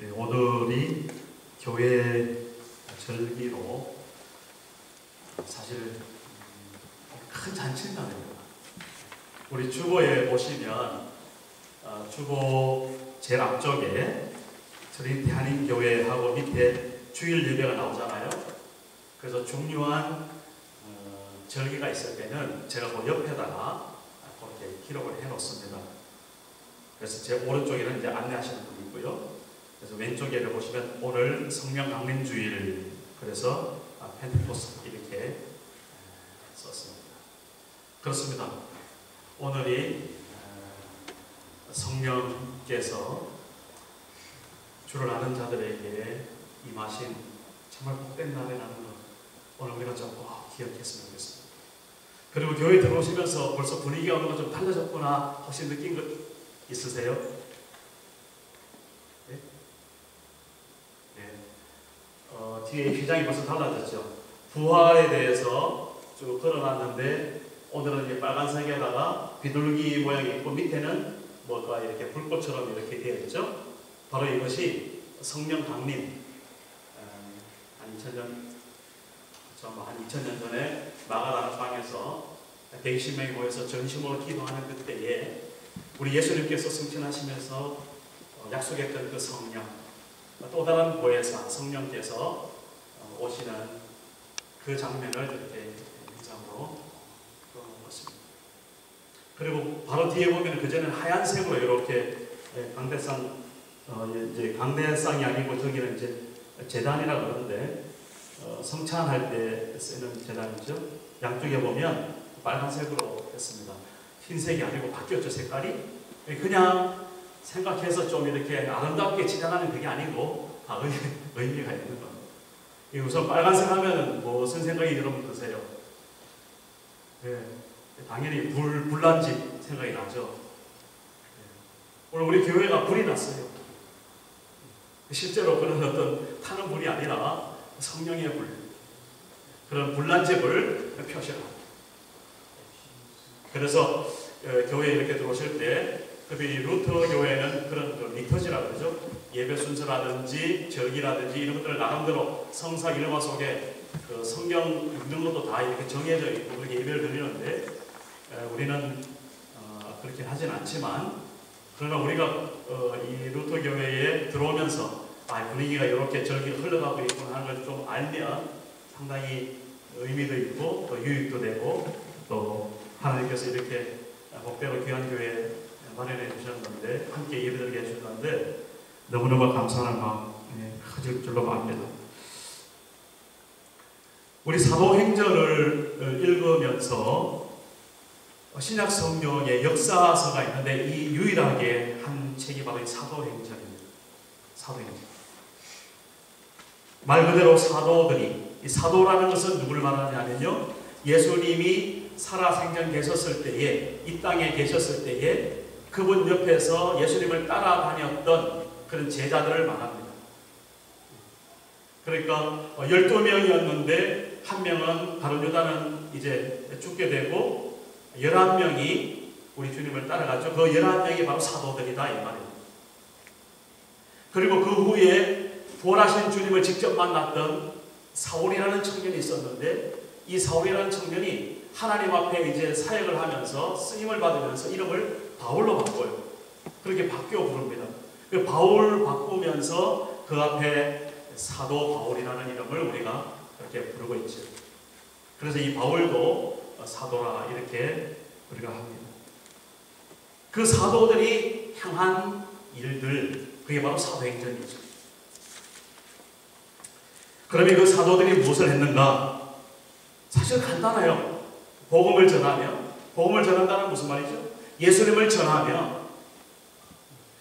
네, 오늘이 교회 절기로 사실 큰 잔치는 아닙니다. 우리 주보에 보시면 주보 제일 앞쪽에 트리니티 한인교회하고 밑에 주일 예배가 나오잖아요. 그래서 중요한 절기가 있을 때는 제가 그 옆에다가 그렇게 기록을 해 놓습니다. 그래서 제 오른쪽에는 이제 안내하시는 분이 있고요. 그래서 왼쪽에를 보시면 오늘 성령 강림주일, 그래서 펜테코스트 이렇게 썼습니다. 그렇습니다. 오늘이 성령께서 주를 아는 자들에게 임하신 정말 복된 날이라는 것, 오늘 우리가 좀 꼭 기억했으면 좋겠습니다. 그리고 교회 들어오시면서 벌써 분위기가 어느 좀 달라졌구나 혹시 느낀 것 있으세요? 네? 네. 뒤에 휘장이 벌써 달라졌죠. 부활에 대해서 쭉 걸어놨는데 오늘은 이제 빨간색에다가 비둘기 모양이 있고 밑에는 뭐가 이렇게 불꽃처럼 이렇게 되어 있죠. 바로 이것이 성령 강림. 한 2000년 전에 마가다나 방에서 120명이 모여서 전심으로 기도하는 그때에 우리 예수님께서 승천하시면서 약속했던 그 성령, 또 다른 보혜사 성령께서 오시는 그 장면을 이렇게 인상으로 그려놓았습니다. 그리고 바로 뒤에 보면 그전에는 하얀색으로 이렇게 강대상, 이제 강대상이 아니고 저기는 이제 제단이라고 그러는데 성찬할 때 쓰는 제단이죠. 양쪽에 보면 빨간색으로 했습니다. 흰색이 아니고 바뀌었죠, 색깔이. 그냥 생각해서 좀 이렇게 아름답게 지나가는 그게 아니고 의미가 있는 겁니다. 우선 빨간색 하면 무슨 생각이 여러분 드세요? 네, 당연히 불난 집 생각이 나죠. 오늘 우리 교회가 불이 났어요. 실제로 그런 어떤 타는 불이 아니라 성령의 불, 그런 불난 집을 표시합니다. 그래서 교회에 이렇게 들어오실 때 특히 루터 교회는 그런 리터지라고 그러죠. 예배 순서라든지 절기라든지 이런 것들을 나름대로 성사 일화 속에 그 성경 읽는 것도 다 이렇게 정해져 있고 그렇게 예배를 드리는데 우리는 그렇게 하진 않지만, 그러나 우리가 이 루터 교회에 들어오면서 분위기가 이렇게 절기가 흘러가고 있구나 하는 걸 좀 알면 상당히 의미도 있고 또 유익도 되고 또 하나님께서 이렇게 복되고 귀한 교회 마련해 주셨는데 함께 예배드리게 해주셨는데 너무너무 감사한 마음 커질 줄로 압니다. 우리 사도행전을 읽으면서 신약 성경의 역사서가 있는데 이 유일하게 한 책이 바로 이 사도행전입니다. 사도행전. 말 그대로 사도들이, 이 사도라는 것은 누굴 말하냐면요, 예수님이 살아생전 계셨을 때에, 이 땅에 계셨을 때에 그분 옆에서 예수님을 따라다녔던 그런 제자들을 말합니다. 그러니까 12명이었는데 한 명은 바로 유다는 이제 죽게 되고 11명이 우리 주님을 따라갔죠. 그 11명이 바로 사도들이다 이 말입니다. 그리고 그 후에 부활하신 주님을 직접 만났던 사울이라는 청년이 있었는데 이 사울이라는 청년이 하나님 앞에 이제 사역을 하면서 쓰임을 받으면서 이름을 바울로 바꿔요. 그렇게 바뀌어 부릅니다. 그 바울 바꾸면서 그 앞에 사도 바울이라는 이름을 우리가 그렇게 부르고 있죠. 그래서 이 바울도 사도라 이렇게 우리가 합니다. 그 사도들이 향한 일들, 그게 바로 사도행전이죠. 그러면 그 사도들이 무엇을 했는가? 사실 간단해요. 복음을 전하며, 복음을 전한다는 무슨 말이죠? 예수님을 전하며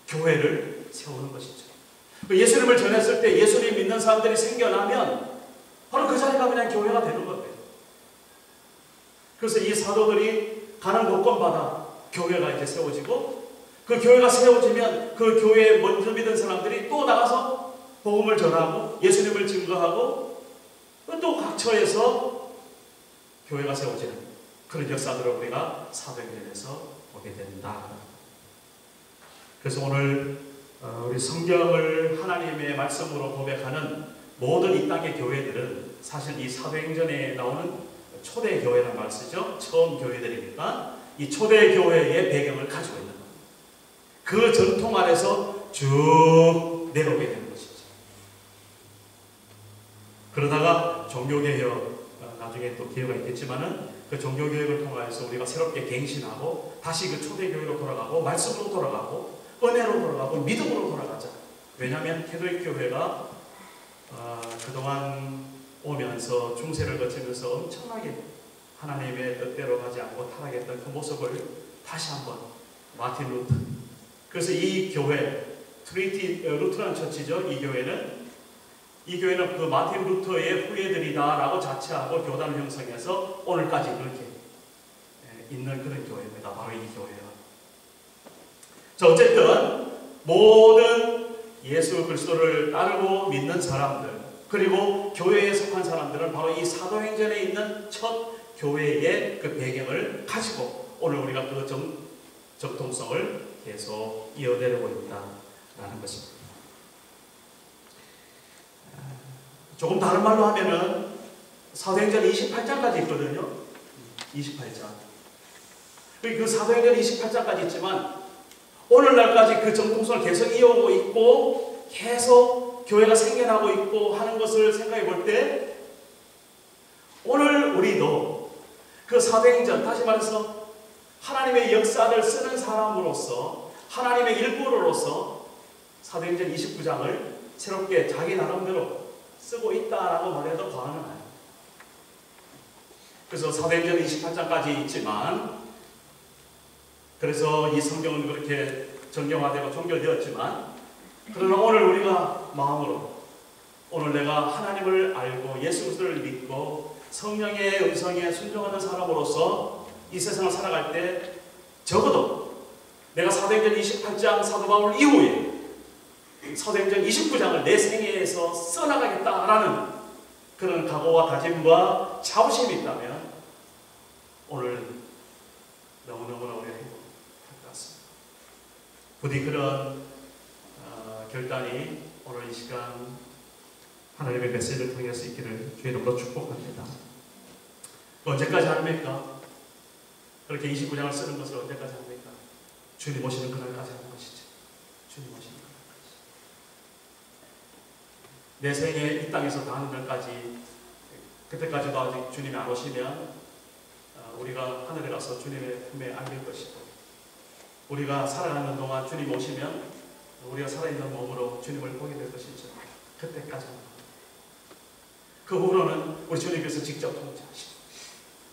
교회를 세우는 것이죠. 예수님을 전했을 때 예수님 믿는 사람들이 생겨나면 바로 그 자리가 그냥 교회가 되는 거예요. 그래서 이 사도들이 가는 곳곳마다 교회가 이제 세워지고, 그 교회가 세워지면 그 교회에 먼저 믿은 사람들이 또 나가서 복음을 전하고 예수님을 증거하고 또 각처에서 교회가 세워지는 그런 역사들을 우리가 사도행전에서 보게 된다. 그래서 오늘 우리 성경을 하나님의 말씀으로 고백하는 모든 이 땅의 교회들은 사실 이 사도행전에 나오는 초대 교회란 말 쓰죠. 처음 교회들이니까 이 초대 교회의 배경을 가지고 있는 겁니다. 그 전통 안에서 쭉 내려오게 되는 것이죠. 그러다가 종교개혁, 나중에 또 기회가 있겠지만은 그 종교개혁을 통해서 우리가 새롭게 갱신하고 다시 그 초대교회로 돌아가고 말씀으로 돌아가고 은혜로 돌아가고 믿음으로 돌아가자. 왜냐하면 캐톨릭 교회가 그동안 오면서 중세를 거치면서 엄청나게 하나님의 뜻대로 가지 않고 타락했던 그 모습을 다시 한번 마틴 루터, 그래서 이 교회 루트란 처치죠. 이 교회는 그 마틴 루터의 후예들이다라고 자처하고 교단을 형성해서 오늘까지 그렇게 있는 그런 교회입니다. 바로 이 교회가. 자, 어쨌든 모든 예수 그리스도를 따르고 믿는 사람들, 그리고 교회에 속한 사람들은 바로 이 사도행전에 있는 첫 교회의 그 배경을 가지고 오늘 우리가 그 정통성을 계속 이어내려고 있다라는 것입니다. 조금 다른 말로 하면은 사도행전 28장까지 있거든요. 28장. 그 사도행전 28장까지 있지만 오늘날까지 그 정통성을 계속 이어오고 있고 계속 교회가 생겨나고 있고 하는 것을 생각해 볼 때 오늘 우리도 그 사도행전, 다시 말해서 하나님의 역사를 쓰는 사람으로서 하나님의 일부로서 사도행전 29장을 새롭게 자기 나름대로 쓰고 있다라고 말해도 과언은 아니에요. 그래서 사도행전 28장까지 있지만, 그래서 이 성경은 그렇게 정경화되고 종결되었지만, 그러나 오늘 우리가 마음으로 오늘 내가 하나님을 알고 예수 그리스도를 믿고 성령의 음성에 순종하는 사람으로서 이 세상을 살아갈 때 적어도 내가 사도행전 28장 사도 바울 이후에 사도행전 29장을 내 생애에서 써나가겠다라는 그런 각오와 다짐과 자부심이 있다면 오늘 너무너무나 우리가 행복할 것 같습니다. 부디 그런 결단이 오늘 이 시간 하나님의 메시지를 통해서 있기를 주의 이름으로 축복합니다. 언제까지 합니까? 그렇게 29장을 쓰는 것을 언제까지 합니까? 주님 오시는 그날까지 하는 것이죠. 주님 오시는 그날까지. 내 생에 이 땅에서 다하는 날까지, 그때까지도 아직 주님이 안 오시면 우리가 하늘에 가서 주님의 품에 안길 것이고, 우리가 살아가는 동안 주님 오시면 우리가 살아있는 몸으로 주님을 보게 될 것이죠. 그때까지는. 그 후로는 우리 주님께서 직접 통치하시고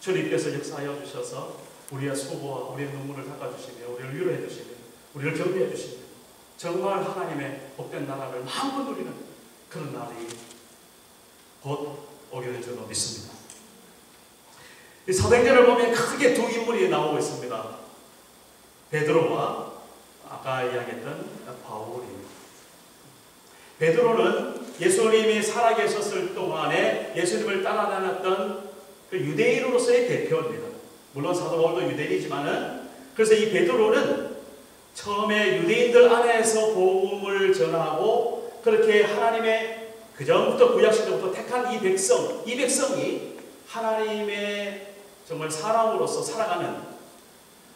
주님께서 역사하여 주셔서 우리의 수고와 우리의 눈물을 닦아주시며 우리를 위로해 주시며 우리를 격려해 주시며 정말 하나님의 복된 나라를 마음껏 누리는 그런 날이 곧 오게 될 줄로 믿습니다. 이 사도행전을 보면 크게 두 인물이 나오고 있습니다. 베드로와 아까 이야기했던 바울입니다. 베드로는 예수님이 살아계셨을 동안에 예수님을 따라다녔던 그 유대인으로서의 대표입니다. 물론 사도 바울도 유대인이지만은, 그래서 이 베드로는 처음에 유대인들 안에서 복음을 전하고 그렇게 하나님의 그전부터 구약시대부터 택한 이 백성이 하나님의 정말 사람으로서 살아가는,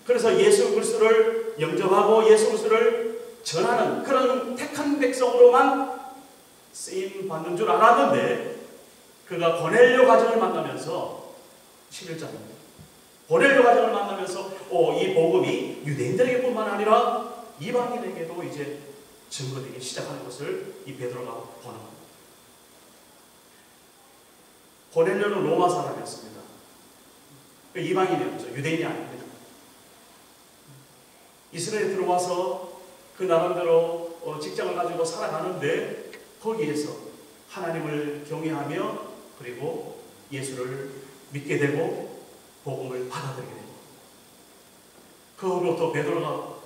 그래서 예수 그리스도를 영접하고 예수 그리스도를 전하는 그런 택한 백성으로만 쓰임 받는 줄 알았는데, 그가 고넬료 가정을 만나면서 11장입니다. 고넬료 가정을 만나면서 이 복음이 유대인들에게 뿐만 아니라 이방인에게도 이제 증거되기 시작하는 것을 이 베드로가 보는 겁니다. 고넬료는 로마 사람이었습니다. 이방인이었죠. 유대인이 아닙니다. 이스라엘에 들어와서 그 나름대로 직장을 가지고 살아가는데 거기에서 하나님을 경외하며 그리고 예수를 믿게 되고 복음을 받아들이게 되고, 그 후로부터 베드로가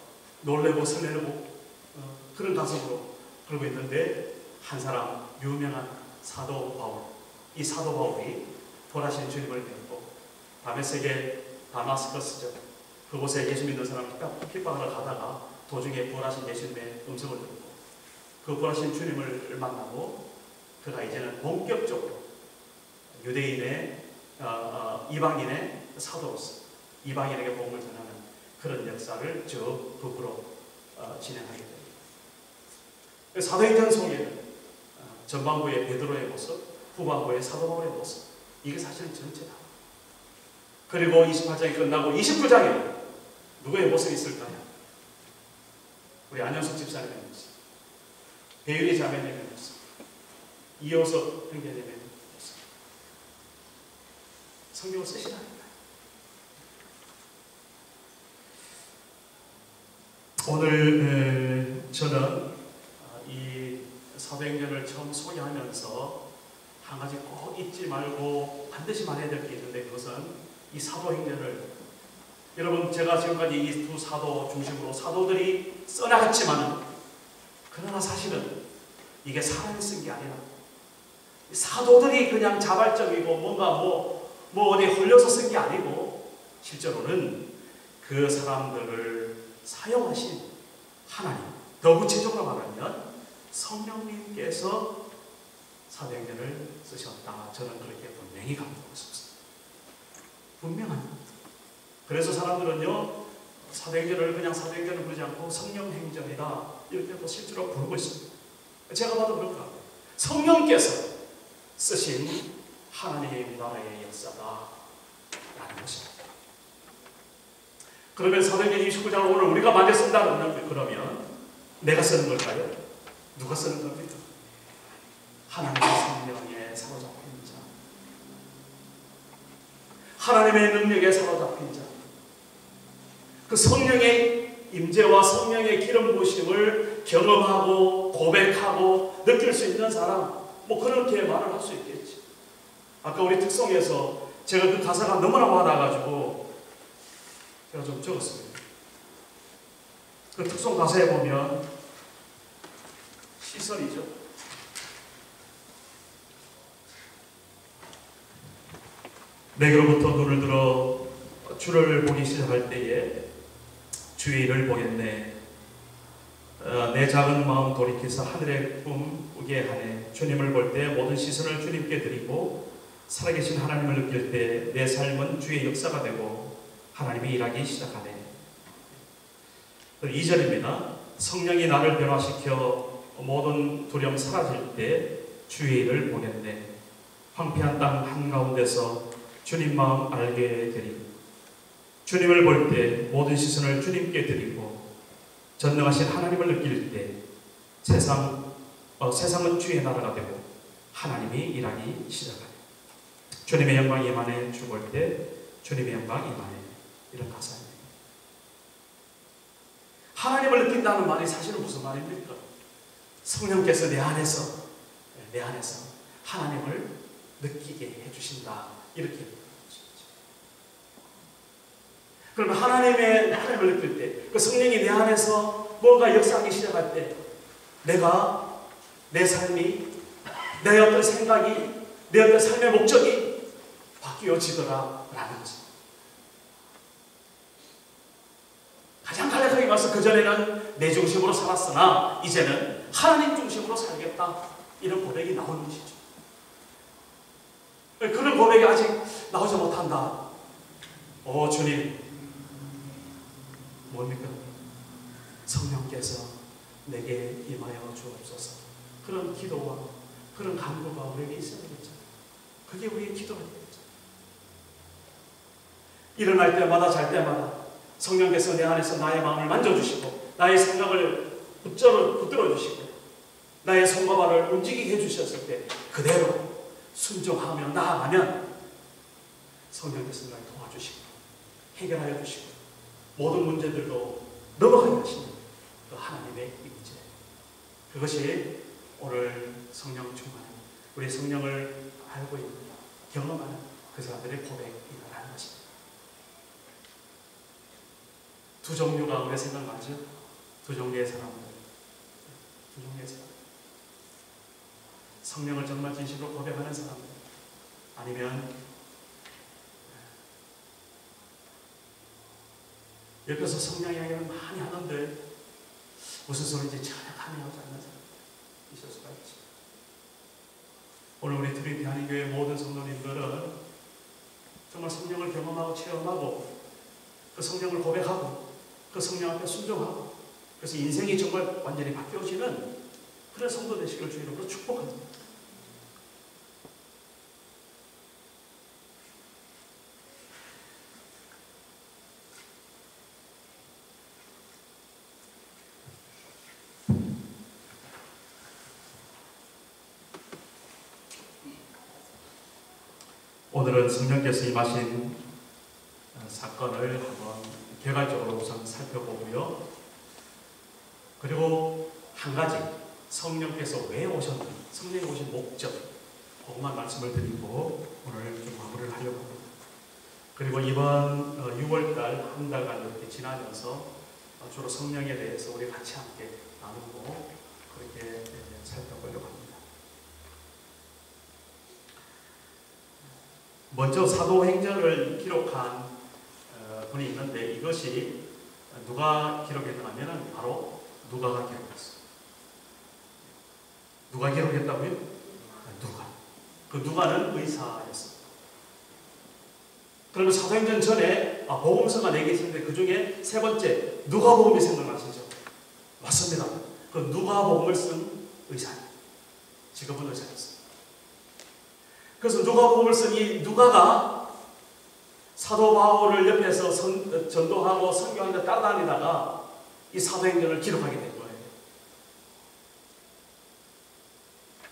놀래고 설레고 그런 가슴으로 그러고 있는데, 한 사람 유명한 사도 바울, 이 사도 바울이 돌아신 주님을 뵙고 다메섹의 다마스커스죠. 그곳에 예수 믿는 사람 핍박하러 가다가 도중에 부활하신 예수님의 음성을 듣고 그 부활하신 주님을 만나고 그가 이제는 본격적으로 유대인의 이방인의 사도로서 이방인에게 복음을 전하는 그런 역사를 저 북으로 진행하게 됩니다. 사도행전 속에는 전반부의 베드로의 모습, 후반부의 사도 바울의 모습, 이게 사실은 전체다. 그리고 28장이 끝나고 29장에 누구의 모습이 있을까요? 우리 안현숙 집사님의 모습, 배율이 자매님의 모습, 이호섭 형제님의 모습. 성경을 쓰시라니까요. 오늘 저는 이 사도행전을 처음 소개하면서 한 가지 꼭 잊지 말고 반드시 말해야 될 게 있는데, 그것은 이 사도행전을, 여러분 제가 지금까지 이 두 사도 중심으로 사도들이 써나갔지만, 그러나 사실은 이게 사람이 쓴 게 아니라 사도들이 그냥 자발적이고 뭔가 뭐 어디 홀려서 쓴 게 아니고, 실제로는 그 사람들을 사용하신 하나님, 더 구체적으로 말하면 성령님께서 사도행전을 쓰셨다. 저는 그렇게 분명히 감동하고 싶습니다. 분명합니다. 그래서 사람들은요, 사도행전을 그냥 사도행전을 부르지 않고 성령행전이다 이렇게 또 실제로 부르고 있습니다. 제가 봐도 그렇더라고요. 성령께서 쓰신 하나님의 나라의 역사다 라는 것입니다. 그러면 사도행전 29장을 오늘 우리가 만져 쓴다면, 그러면 내가 쓰는 걸까요? 누가 쓰는 겁니까? 하나님의 성령에 사로잡힌 자, 하나님의 능력에 사로잡힌 자, 그 성령의 임재와 성령의 기름 부으심을 경험하고 고백하고 느낄 수 있는 사람, 뭐 그렇게 말을 할 수 있겠지. 아까 우리 특송에서 제가 그 가사가 너무나 와닿아가지고 제가 좀 적었습니다. 그 특송 가사에 보면 시설이죠. 내게로부터 눈을 들어 주를 보기 시작할 때에 주의 일을 보겠네. 내 작은 마음 돌이켜서 하늘의 꿈 꾸게 하네. 주님을 볼 때 모든 시선을 주님께 드리고 살아계신 하나님을 느낄 때 내 삶은 주의 역사가 되고 하나님이 일하기 시작하네. 2절입니다. 성령이 나를 변화시켜 모든 두려움 사라질 때 주의 일을 보겠네. 황폐한 땅 한가운데서 주님 마음 알게 되리고 주님을 볼 때 모든 시선을 주님께 드리고 전능하신 하나님을 느낄 때 세상은 주의 나라가 되고 하나님이 일하기 시작하네. 주님의 영광이 임하네. 주 볼 때 주님의 영광이 임하네. 이런 가사입니다. 하나님을 느낀다는 말이 사실은 무슨 말입니까? 성령께서 내 안에서 하나님을 느끼게 해주신다. 이렇게 그러면 하나님을 느낄 때, 그 성령이 내 안에서 뭔가 역사하기 시작할 때, 내 삶이, 내 어떤 생각이, 내 어떤 삶의 목적이 바뀌어지더라 라는 거죠. 가장 간략하게 말해서 그전에는 내 중심으로 살았으나 이제는 하나님 중심으로 살겠다, 이런 고백이 나오는 것이죠. 그런 고백이 아직 나오지 못한다. 주님, 뭡니까? 성령께서 내게 임하여 주옵소서. 그런 기도와 그런 간구가 우리에게 있어야 되겠죠. 그게 우리의 기도가 되겠죠. 일어날 때마다 잘 때마다 성령께서 내 안에서 나의 마음을 만져주시고 나의 생각을 붙들어 주시고 나의 손과 발을 움직이게 해주셨을 때 그대로 순종하며 나아가면 성령께서 나를 도와주시고 해결하여 주시고 모든 문제들도 넘어가게 하시는 그 하나님의 임재, 그것이 오늘 성령 충만한, 우리 성령을 알고 있는, 경험하는 그 사람들의 고백이라는 것입니다. 두 종류가 우리 생각나죠? 두 종류의 사람들. 성령을 정말 진심으로 고백하는 사람들, 아니면 옆에서 성령 이야기를 많이 하는데 무슨 소리인지 전혀 감이 오지 않는 사람. 오늘 우리 트리니티 한인교회 모든 성도님들은 정말 성령을 경험하고 체험하고 그 성령을 고백하고 그 성령 앞에 순종하고 그래서 인생이 정말 완전히 바뀌어지는 그런 성도 되시길 주 이름으로 축복합니다. 오늘은 성령께서 임하신 사건을 한번 개괄적으로 우선 살펴보고요. 그리고 한 가지 성령께서 왜 오셨는지, 성령이 오신 목적, 그것만 말씀을 드리고 오늘 좀 마무리를 하려고 합니다. 그리고 이번 6월달 한 달간 이렇게 지나면서 주로 성령에 대해서 우리 같이 함께 나누고 그렇게 살펴보려고 합니다. 먼저 사도행전을 기록한 분이 있는데 이것이 누가 기록했냐면 바로 누가가 기록했어요. 누가 기록했다고요? 누가. 그 누가는 의사였습니다. 그러면 사도행전 전에 복음서가 4개 있었는데 그 중에 세 번째 누가복음이 생각나시죠? 맞습니다. 그 누가복음을 쓴 의사예요. 직업은 의사였어요. 그래서 누가복음을 쓴 이 누가가 사도 바울을 옆에서 전도하고 선교하는데 따라다니다가 이 사도행전을 기록하게 된 거예요.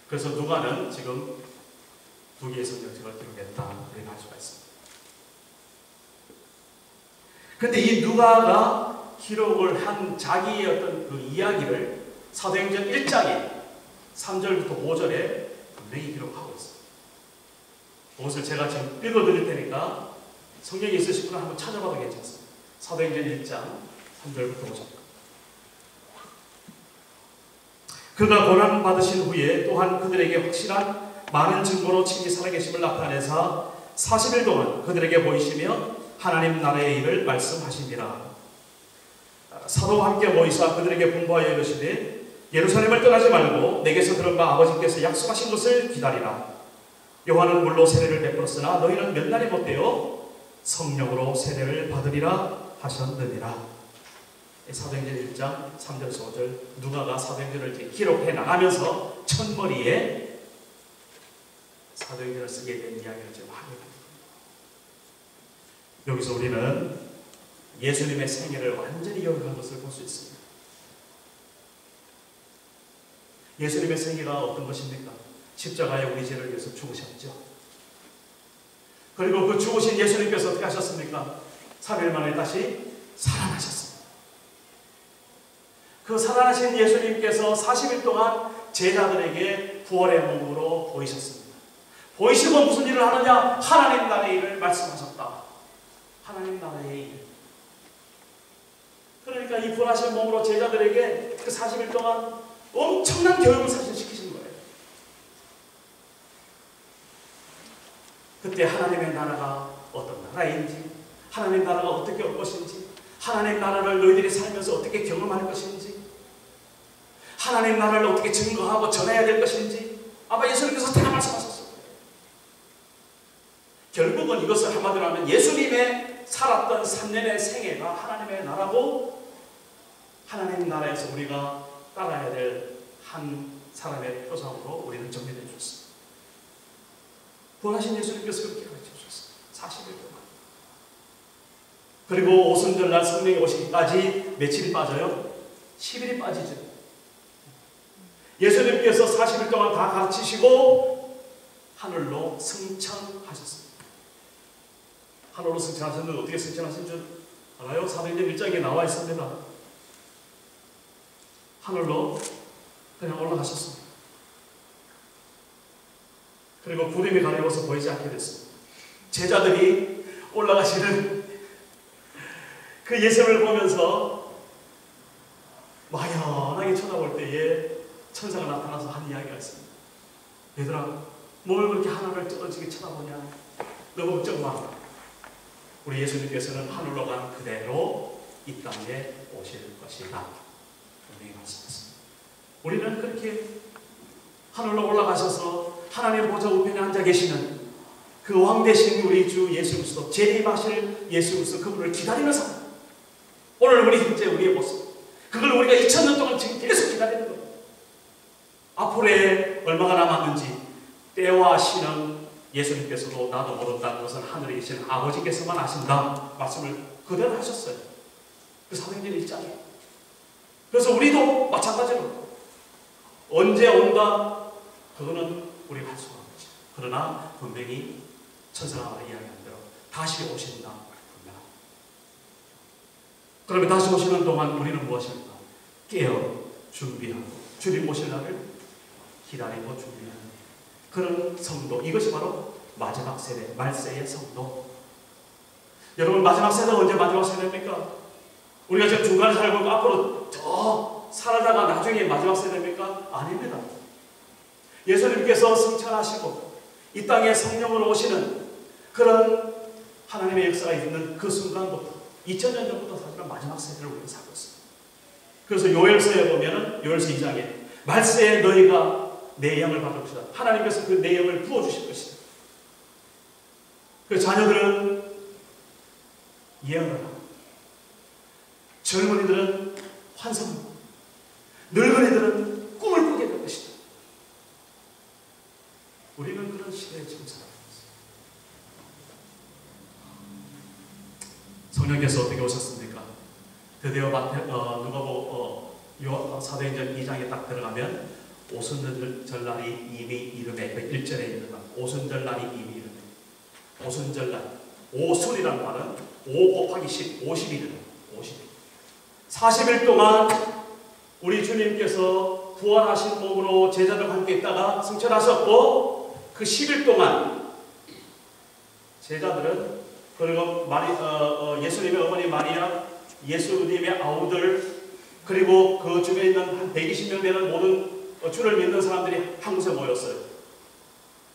그래서 누가는 지금 2개의 성경책을 기록했다 이렇게 할 수가 있습니다. 그런데 이 누가가 기록을 한 자기의 어떤 그 이야기를 사도행전 1장에 3절부터 5절에 분명히 기록하고 있습니다. 그것을 제가 지금 읽어드릴 테니까 성경에 있으신 분은 한번 찾아봐도 괜찮습니다. 사도행전 1장 3절부터 5절. 그가 고난받으신 후에 또한 그들에게 확실한 많은 증거로 친히 살아계심을 나타내사 40일 동안 그들에게 보이시며 하나님 나라의 일을 말씀하시니라. 사도와 함께 모이사 그들에게 분부하여 이르시되 예루살렘을 떠나지 말고 내게서 들은 바 아버지께서 약속하신 것을 기다리라. 요한은 물로 세례를 베풀었으나 너희는 몇 날이 못되어 성령으로 세례를 받으리라 하셨느니라. 사도행전 1장 3절에서 5절 누가가 사도행전을 기록해 나가면서 첫머리에 사도행전을 쓰게 된 이야기를 지금 하게 됩니다. 여기서 우리는 예수님의 생애를 완전히 요약한 것을 볼 수 있습니다. 예수님의 생애가 어떤 것입니까? 십자가에 우리 죄를 위해서 죽으셨죠. 그리고 그 죽으신 예수님께서 어떻게 하셨습니까? 3일 만에 다시 살아나셨습니다. 그 살아나신 예수님께서 40일 동안 제자들에게 부활의 몸으로 보이셨습니다. 보이시고 무슨 일을 하느냐? 하나님 나라의 일을 말씀하셨다. 하나님 나라의 일. 그러니까 이 부활하신 몸으로 제자들에게 그 40일 동안 엄청난 교육을 사실 시키신 거예요. 그때 하나님의 나라가 어떤 나라인지, 하나님 나라가 어떻게 올 것인지, 하나님 나라를 너희들이 살면서 어떻게 경험할 것인지, 하나님 나라를 어떻게 증거하고 전해야 될 것인지 아마 예수님께서 다 말씀하셨어요. 결국은 이것을 한마디로 하면 예수님의 살았던 3년의 생애가 하나님의 나라고 하나님 나라에서 우리가 따라야 될 한 사람의 표상으로 우리는 정리해 주셨습니다. 부활하신 예수님께서 그렇게 가르쳐 주셨어요. 40일 동안. 그리고 오순절날 성령이 오시기까지 며칠이 빠져요? 10일이 빠지죠. 예수님께서 40일 동안 다 가르치시고 하늘로 승천하셨습니다. 하늘로 승천하셨는데 어떻게 승천하신 줄 알아요? 사도행전 1장에 나와 있습니다. 하늘로 그냥 올라가셨습니다. 그리고 구름이 가려워서 보이지 않게 됐습니다. 제자들이 올라가시는 그 예수를 보면서 막연하게 쳐다볼 때에 천사가 나타나서 한 이야기가 있습니다. 얘들아, 뭘 그렇게 하늘을 떨어지게 쳐다보냐? 너무 걱정 마. 우리 예수님께서는 하늘로 간 그대로 이 땅에 오실 것이다. 분명히 말씀하셨습니다. 우리는 그렇게 하늘로 올라가셔서 하나님 보좌 우편에 앉아 계시는 그 왕 대신 우리 주 예수 그리스도, 재림하실 예수 그리스도, 그분을 기다리는 사람. 오늘 우리 현재 우리의 모습, 그걸 우리가 2000년 동안 지금 계속 기다리는 거예요. 앞으로에 얼마가 남았는지 때와 시는 예수님께서도 나도 모른다는 것은 하늘에 계신 아버지께서만 아신다 말씀을 그대로 하셨어요. 그 사도행전 1장에. 그래서 우리도 마찬가지로 언제 온다 그거는 우리가 할 수가 없죠. 그러나 분명히 천사가 이야기한 대로 다시 오신다 분명합니다. 그러면 다시 오시는 동안 우리는 무엇입니까? 깨어 준비하고 주님 오실 날을 기다리고 준비하는 그런 성도, 이것이 바로 마지막 세대, 말세의 성도. 여러분, 마지막 세대가 언제 마지막 세대입니까? 우리가 지금 중간에 살고 있고 앞으로 더 살다가 나중에 마지막 세대입니까? 아닙니다. 예수님께서 승천하시고 이 땅에 성령으로 오시는 그런 하나님의 역사가 있는 그 순간부터 2000년 전부터 사실은 마지막 세대를 우리가 살고 있습니다. 그래서 요엘서에 보면은 요엘서 2장에 말세에 너희가 내 영을 받을 것이다. 하나님께서 그 내 영을 부어주실 것이다. 그 자녀들은 예언을 하고 젊은이들은 환상을 하고 늙은이들은 꿈을 꾸게 될 것이다. 우리는 그런 시대에 지금 살아가고 있습니다. 성령께서 어떻게 오셨습니까? 드디어 누가복음 사도행전 2장에 딱 들어가면 오순절날이 이미 이름에 그 1절에 있는 말, 오순절날이 이미 이름에, 오순절날, 오순이라는 말은 5 곱하기 10, 50일이다. 50일. 40일 동안 우리 주님께서 부활하신 몸으로 제자들과 함께 있다가 승천하셨고 그 10일 동안 제자들은 그리고 예수님의 어머니 마리아, 예수님의 아우들 그리고 그 주변에 있는 한 120명 되는 모든 주를 믿는 사람들이 한 곳에 모였어요.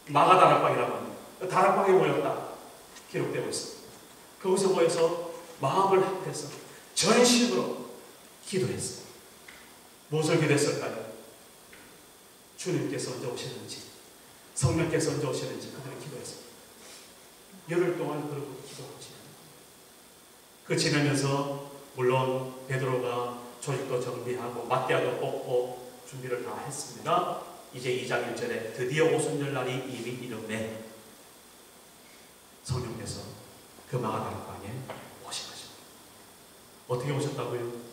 마가다락방이라고 합니다. 다락방에 모였다 기록되고 있습니다. 그곳에 모여서 마음을 합해서 전심으로 기도했어요. 무엇을 기도했을까요? 주님께서 언제 오시는지, 성령께서 언제 오시는지 그들은 기도했어요. 열흘 동안 그러고 기도하고 그 지내면서 물론 베드로가 조직도 정비하고 마띠아도 뽑고 준비를 다 했습니다. 이제 2장 1절에 드디어 오순절날이 이미 이름에 성령께서 그 마가다락방에 오신 것입니다. 어떻게 오셨다고요?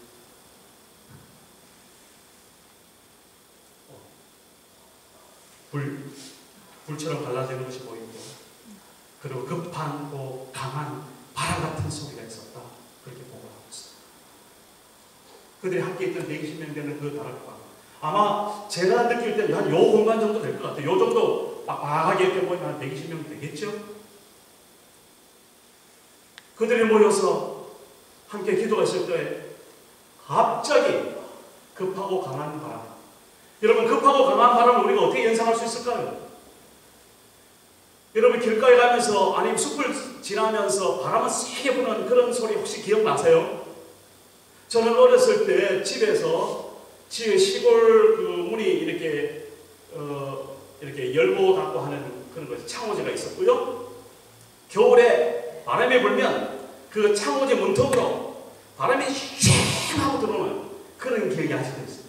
불처럼 갈라지는 것이 보이고 그리고 급하고 강한 바람 같은 소리가 있었다. 그렇게 보고하고 있습니다. 그들이 함께 있던 120명 되는 그 다락방, 아마 제가 느낄 때는 한 요 공간 정도 될 것 같아요. 요 정도 빡빡하게 이렇게 보이면 한 120명 되겠죠? 그들이 모여서 함께 기도했을 때 갑자기 급하고 강한 바람. 여러분, 급하고 강한 바람을 우리가 어떻게 연상할 수 있을까요? 여러분, 길가에 가면서 아니면 숲을 지나면서 바람을 세게 부는 그런 소리 혹시 기억나세요? 저는 어렸을 때 집에서 시골 그 문이 이렇게 열고 닫고 하는 그런 것이 창호지가 있었고요. 겨울에 바람이 불면 그 창호지 문턱으로 바람이 쉥 하고 들어오는 그런 기억이 아직도 있어요.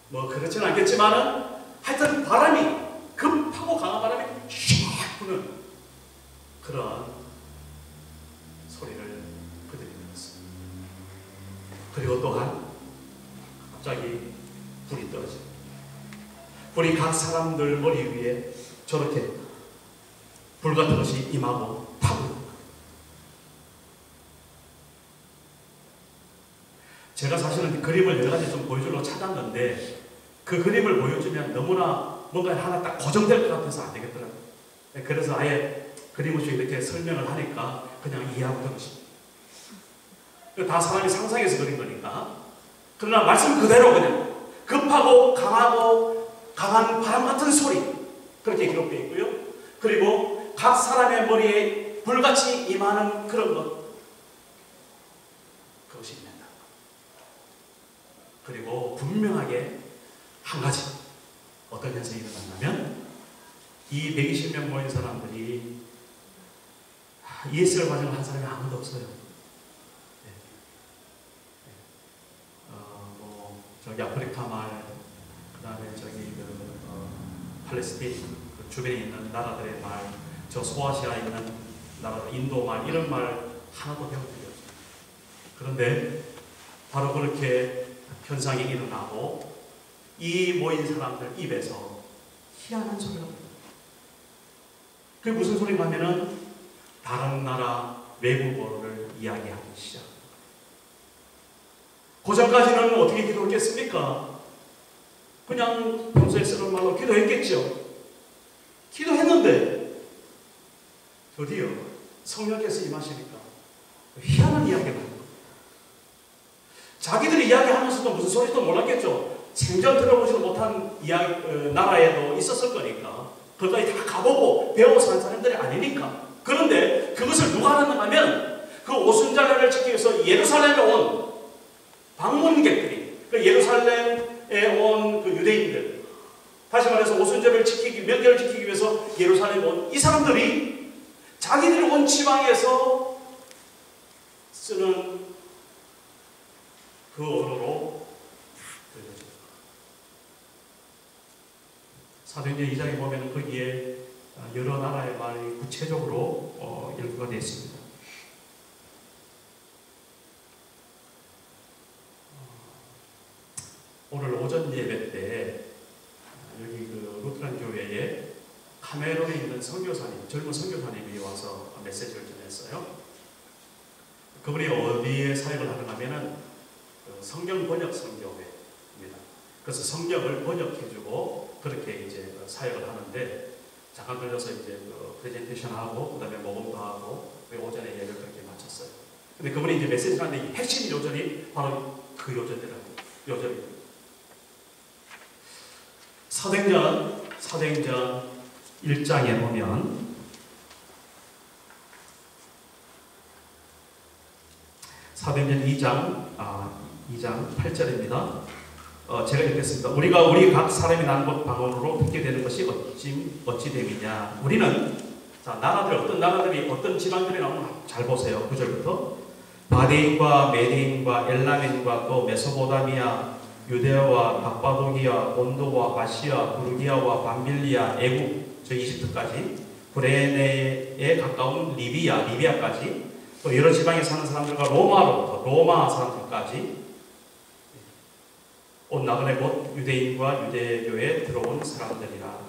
뭐 그렇지는 않겠지만은 하여튼 바람이 급하고 강한 바람이 쉥 부는 그런 소리를 그들이 들었어요. 그리고 또한 갑자기 불이 떨어져요. 불이 각 사람들 머리 위에 저렇게 불 같은 것이 임하고 타고 있는 거예요. 제가 사실은 그림을 여러 가지 좀 보여주려고 찾았는데 그 그림을 보여주면 너무나 뭔가 하나 딱 고정될 것 같아서 안 되겠더라고요. 그래서 아예 그림 없이 이렇게 설명을 하니까 그냥 이해하고 들으십니다. 다 사람이 상상해서 그린 거니까. 그러나 말씀 그대로 그냥 급하고 강하고 강한 바람 같은 소리 그렇게 기록되어 있고요. 그리고 각 사람의 머리에 불같이 임하는 그런 것, 그것이 있는다. 그리고 분명하게 한 가지 어떤 현상이 일어났냐면 이 120명 모인 사람들이 ESL 과정을 한 사람이 아무도 없어요. 네. 저기 아프리카 말, 그 다음에 저기 팔레스틴 그 주변에 있는 나라들의 말, 저 소아시아에 있는 나라, 인도 말, 이런 말 하나도 배운 적이 없어요. 그런데 바로 그렇게 현상이 일어나고 이 모인 사람들 입에서 희한한 소리가 나요. 그게 무슨 소리가 하면은 다른 나라 외국어를 이야기하기 시작합니다. 그 전까지는 어떻게 기도했겠습니까? 그냥 평소에 쓰는 말로 기도했겠죠. 기도했는데 드디어 성령께서 임하시니까 희한한 이야기가 나요. 자기들이 이야기하면서도 무슨 소리도 몰랐겠죠. 생전 들어보지도 못한 나라에도 있었을 거니까 거기까지 다 가보고 배우고 산 사람들이 아니니까. 그런데 그것을 누가 하는가 하면 그 오순절날을 지키기 위해서 예루살렘에 온 방문객들이, 그 예루살렘에 온 그 유대인들, 다시 말해서 오순절을 지키기, 명절을 지키기 위해서 예루살렘에 온 이 사람들이 자기들이 온 지방에서 쓰는 그 언어로 들려줘요. 사도행전 2장에 보면 거기에 여러 나라의 말이 구체적으로 일부가 되어 있습니다. 오늘 오전 예배 때 여기 그 루트란 교회에 카메론에 있는 선교사님, 젊은 선교사님이 와서 메시지를 전했어요. 그분이 어디에 사역을 하는가 하면은 성경 번역 선교회입니다. 그래서 성경을 번역해주고 그렇게 이제 사역을 하는데, 잠깐 걸려서 이제 프레젠테이션 하고 그다음에 모금도 하고 오전에 예배를 그렇게 마쳤어요. 근데 그분이 이제 메시지를 하는데 핵심 요절이 바로 그 요절입니다. 사도행전 1장에 보면 사도행전 2장 8절입니다. 제가 읽겠습니다. 우리가 우리 각 사람이 난 곳 방언으로 듣게 되는 것이 어찌 됨이냐. 우리는, 자, 어떤 나라들이, 어떤 지방들이 나오면 잘 보세요. 9절부터. 바데인과 메데인과 엘라멘과 또 메소포타미아, 유대아와 갑바도기아, 본도와 아시아, 부르기아와 밤빌리아, 애국, 저 이집트까지, 구레네에 가까운 리비아까지, 또 여러 지방에 사는 사람들과 로마 사람들까지 온 나그네 곧 유대인과 유대교에 들어온 사람들이라.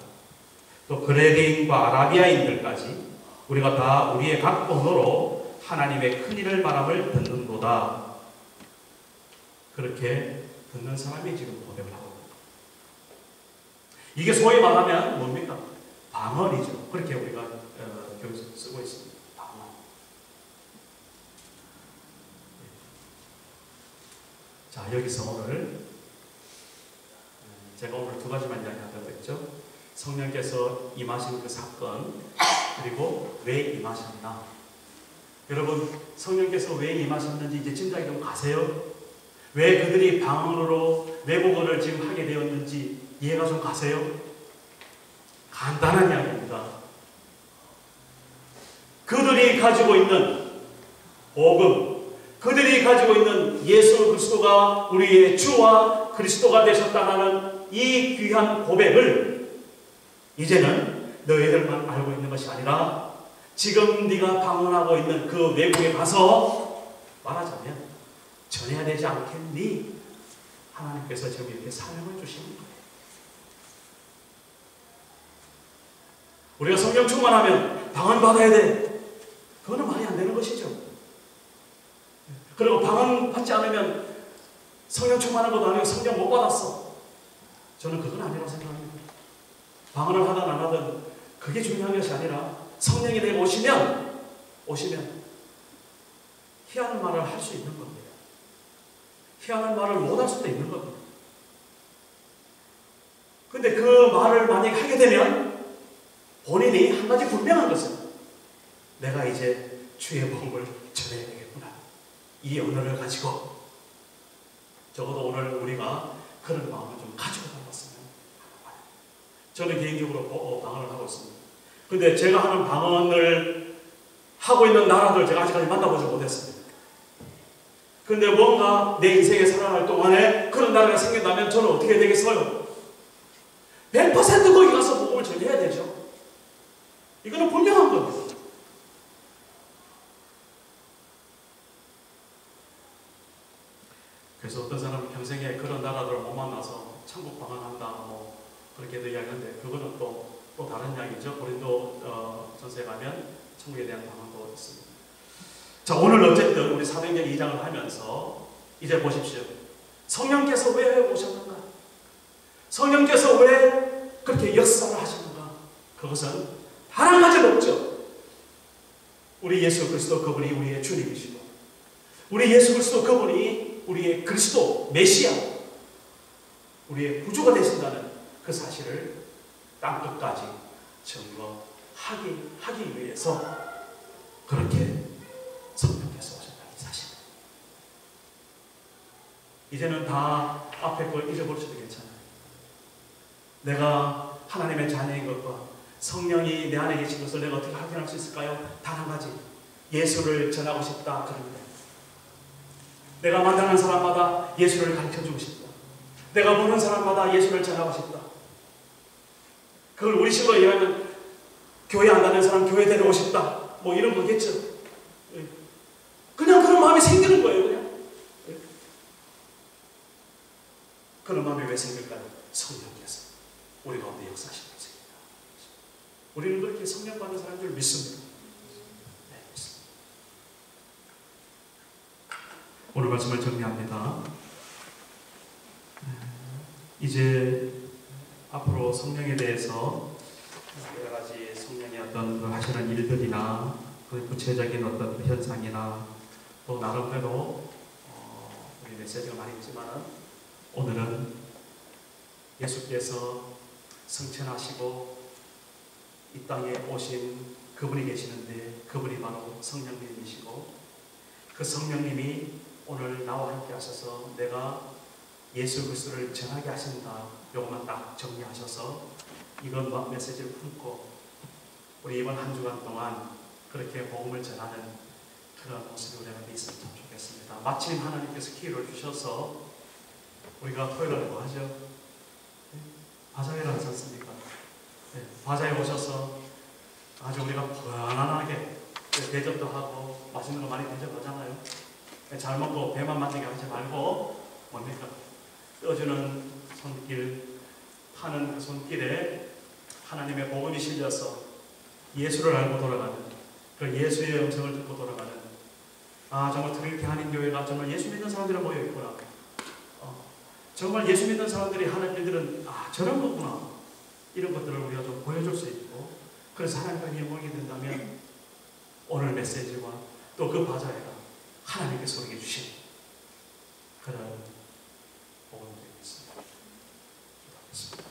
또 그레데인과 아라비아인들까지 우리가 다 우리의 각 언어로 하나님의 큰 일을 말함을 듣는도다. 그렇게 듣는 사람이 지금 고백을 하고 있습니다. 이게 소위 말하면 뭡니까? 방언이죠. 그렇게 우리가 교회에서 쓰고 있습니다. 방언. 자, 여기서 오늘 제가 오늘 두 가지만 이야기한다고 했죠. 성령께서 임하신 그 사건, 그리고 왜 임하셨나. 여러분, 성령께서 왜 임하셨는지 이제 짐작이 좀 가세요? 왜 그들이 방언으로 외국어를 지금 하게 되었는지 이해가 좀 가세요? 간단한 이야기입니다. 그들이 가지고 있는 복음, 그들이 가지고 있는 예수 그리스도가 우리의 주와 그리스도가 되셨다는 이 귀한 고백을 이제는 너희들만 알고 있는 것이 아니라 지금 네가 방문하고 있는 그 외국에 가서 말하자면 전해야 되지 않겠니? 하나님께서 지금 이렇게 사명을 주시는 거예요. 우리가 성령 충만하면 방언 받아야 돼. 그거는 말이 안 되는 것이죠. 그리고 방언 받지 않으면 성령 충만한 것도 아니고 성령 못 받았어. 저는 그건 아니라고 생각합니다. 방언을 하든 안 하든 그게 중요한 것이 아니라 성령이 내게 오시면 희한한 말을 할 수 있는 겁니다. 희한한 말을 못 할 수도 있는 겁니다. 근데 그 말을 만약에 하게 되면 본인이 한 가지 분명한 것은 내가 이제 주의 복음을 전해야 되겠구나. 이 언어를 가지고 적어도 오늘 우리가 그런 마음을 좀 가지고 가봤으면 합니다. 저는 개인적으로 방언을 하고 있습니다. 근데 제가 하는 방언을 하고 있는 나라들 제가 아직까지 만나보지 못했습니다. 근데 뭔가 내 인생에 살아갈 동안에 그런 나라가 생긴다면 저는 어떻게 되겠어요? 100% 거기 가서 복음을 전해야 되죠. 이거는 분명한 겁니다. 그래서 어떤 사람은 평생에 그런 나라들을 못 만나서 천국 방언한다 뭐 그렇게도 이야기하는데 그거는 또 다른 이야기죠. 고린도 전서에 가면 천국에 대한 방언도 있습니다. 자, 오늘 어쨌든 우리 사도행전 2장을 하면서 이제 보십시오. 성령께서 왜 오셨는가? 성령께서 왜 그렇게 역사를 하셨는가? 그것은 단 한 가지 없죠. 우리 예수 그리스도 그분이 우리의 주님이시고 우리 예수 그리스도 그분이 우리의 그리스도 메시아 우리의 구주가 되신다는 그 사실을 땅끝까지 증거하기 위해서 그렇게 성령께서 오셨다는 사실. 이제는 다 앞에 걸 잊어버리셔도 괜찮아요. 내가 하나님의 자녀인 것과 성령이 내 안에 계신 것을 내가 어떻게 확인할 수 있을까요? 단 한 가지. 예수를 전하고 싶다. 그럽니다. 내가 만나는 사람마다 예수를 가르쳐주고 싶다. 내가 보는 사람마다 예수를 전하고 싶다. 그걸 우리식으로 얘기하면 교회 안 다니는 사람 교회 데려오고 싶다. 뭐 이런 거겠죠. 그냥 그런 마음이 생기는 거예요. 그냥. 그런 마음이 왜 생길까요? 성령께서 우리 가운데 역사하시는 것입니다. 우리는 그렇게 성령 받는 사람들을 믿습니다. 네, 믿습니다. 오늘 말씀을 정리합니다. 이제 앞으로 성령에 대해서 여러 가지 성령의 어떤 하시는 일들이나 그 구체적인 어떤 현상이나 또 나름대로 우리 메시지가 많이 있지만 오늘은 예수께서 성천하시고 이 땅에 오신 그분이 계시는데 그분이 바로 성령님이시고 그 성령님이 오늘 나와 함께 하셔서 내가 예수 그리스도를 전하게 하신다. 요것만 딱 정리하셔서 이건 메시지를 품고 우리 이번 한 주간 동안 그렇게 복음을 전하는 그런 모습이 우리 안에 있으면 참 좋겠습니다. 마침 하나님께서 기회를 주셔서 우리가 토요일에 뭐 하죠? 바자회를 하지 않습니까? 네, 바자회 오셔서 아주 우리가 편안하게 대접도 하고 맛있는 거 많이 대접하잖아요. 잘 먹고 배만 만지게 하지 말고 뭡니까? 떠주는 손길, 파는 그 손길에 하나님의 복음이 실려서 예수를 알고 돌아가는 그 예수의 음성을 듣고 돌아가는 정말 트리니티 한인교회가 정말 예수 믿는 사람들이 모여있구나. 정말 예수 믿는 사람들이 하는 일들은 저런 거구나. 이런 것들을 우리가 좀 보여줄 수 있고 그래서 하나님과 영광이 된다면 오늘 메시지와 또 그 바자회가 하나님께서 우리에게 주신 그런 복음이 되겠습니다. 기도하겠습니다.